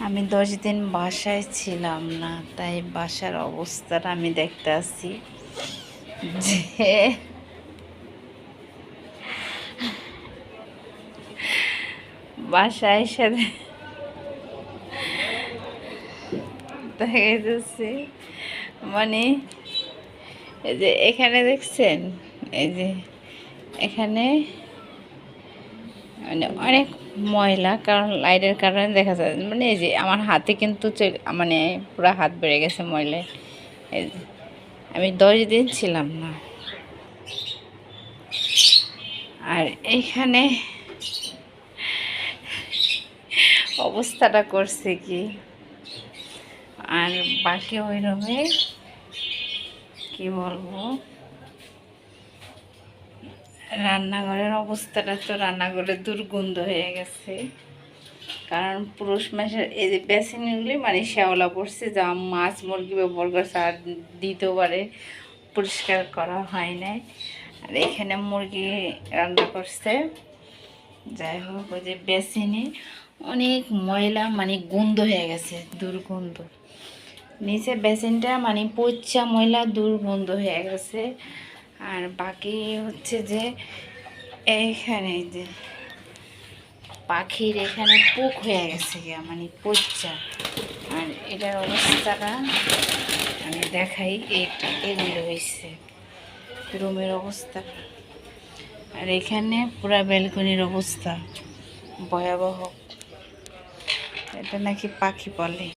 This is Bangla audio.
আমি 10 দিন বাসায় ছিলাম না, তাই বাসার অবস্থাটা আমি দেখতে আসছি যে বাসায় সাথে দেখা যাচ্ছে মানে এই যে এখানে দেখছেন, এই যে এখানে মানে অনেক ময়লা, কারণ লাইটের কারণে দেখা যায়। মানে এই যে আমার হাতে কিন্তু মানে পুরো হাত বেড়ে গেছে ময়লায়। এই যে আমি 10 দিন ছিলাম না। আর এইখানে অবস্থাটা করছে কি, আর বাকি ওই রুমে কি বলবো, রান্নাঘরের অবস্থাটা তো রান্নাঘরে দুর্গন্ধ হয়ে গেছে। কারণ পুরুষ মাসের এই যে বেসিনগুলি মানে শ্যাওলা পড়ছে, যা মাছ মুরগি ব্যবহার করছে আর দ্বিতীয়বারে পরিষ্কার করা হয় নাই। আর এখানে মুরগি রান্না করছে, যাই হোক ওই যে বেসিনে অনেক ময়লা, মানে গন্ধ হয়ে গেছে, দুর্গন্ধ। নিচে বেসিনটা মানে পচা ময়লা, দুর্গন্ধ হয়ে গেছে। আর বাকি হচ্ছে যে এইখানে যে পাখির এখানে পোক হয়ে গেছে গিয়া, মানে পচা। আর এটার অবস্থাটা আমি দেখাই, এগুলো হয়েছে রুমের অবস্থা। আর এখানে পুরা ব্যালকনির অবস্থা ভয়াবহ। এটা নাকি পাখি বলে।